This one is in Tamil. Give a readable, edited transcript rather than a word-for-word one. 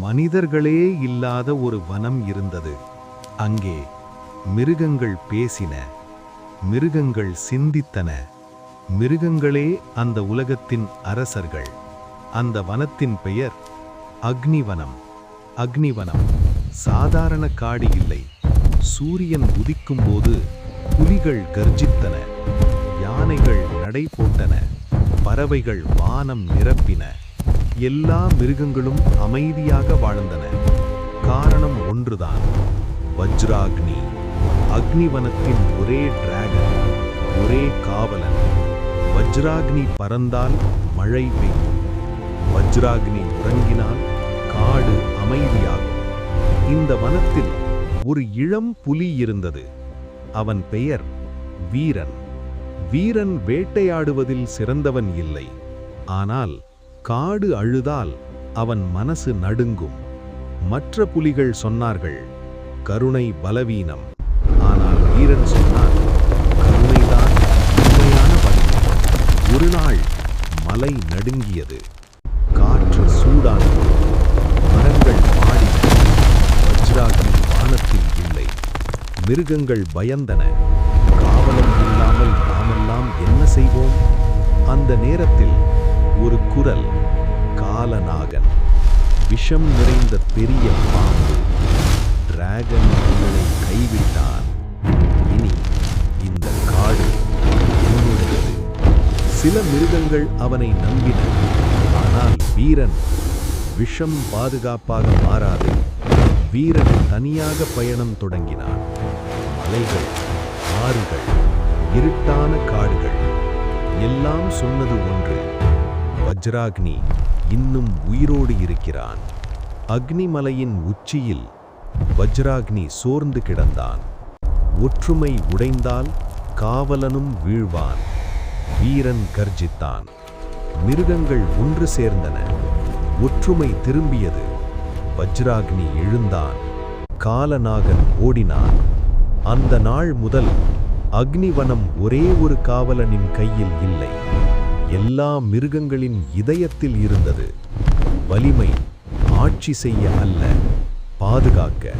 மனிதர்களே இல்லாத ஒரு வனம் இருந்தது. அங்கே மிருகங்கள் பேசின, மிருகங்கள் சிந்தித்தன. மிருகங்களே அந்த உலகத்தின் அரசர்கள். அந்த வனத்தின் பெயர் அக்னிவனம். அக்னிவனம் சாதாரண காடு இல்லை. சூரியன் உதிக்கும்போது புலிகள் கர்ஜித்தன, யானைகள் நடை போட்டன, பறவைகள் வானம் நிரப்பின. எல்லா மிருகங்களும் அமைதியாக வாழ்ந்தன. காரணம் ஒன்றுதான், வஜ்ராக்னி. அக்னிவனத்தின் ஒரே டிராகன், ஒரே காவலன். வஜ்ராக்னி பறந்தால் மழை பெய்யும். வஜ்ராக்னி உறங்கினால் காடு அமைதியாகும். இந்த வனத்தில் ஒரு இளம் புலி இருந்தது. அவன் பெயர் வீரன். வீரன் வேட்டையாடுவதில் சிறந்தவன் இல்லை. ஆனால் காடு அழுதால் அவன் மனசு நடுங்கும். மற்ற புலிகள் சொன்னார்கள், கருணை பலவீனம். ஆனால் வீரன் சொன்னான், கருணைதான் உண்மையான வலிமை. ஒரு நாள் மலை நடுங்கியது, காற்று சூடானது, மரங்கள் பாடின. வஜ்ராக்னி வானத்தில் இல்லை. மிருகங்கள் பயந்தன. காவலன் இல்லாமல் நாமெல்லாம் என்ன செய்வோம்? அந்த நேரத்தில் ஒரு குரல், காலநாகன். விஷம் நிறைந்த பெரிய பாம்பு. டிராகன் உங்களை கைவிட்டான். இனி இந்த காடு என்னுடையது. சில மிருகங்கள் அவனை நம்பின. ஆனால் வீரன், விஷம் பாதுகாப்பாக மாறாது. வீரன் தனியாக பயணம் தொடங்கினான். மலைகள், ஆறுகள், இருட்டான காடுகள் எல்லாம் சொன்னது ஒன்று, வஜ்ராக்னி இன்னும் உயிரோடு இருக்கிறான். அக்னிமலையின் உச்சியில் வஜ்ராக்னி சோர்ந்து கிடந்தான். ஒற்றுமை உடைந்தால் காவலனும் வீழ்வான். வீரன் கர்ஜித்தான். மிருகங்கள் ஒன்று சேர்ந்தன. ஒற்றுமை திரும்பியது. வஜ்ராக்னி எழுந்தான். காலநாகன் ஓடினான். அந்த நாள் முதல் அக்னிவனம் ஒரே ஒரு காவலனின் கையில் இல்லை, எல்லா மிருகங்களின் இதயத்தில் இருந்தது. வலிமை ஆட்சி செய்ய அல்ல, பாதுகாக்க.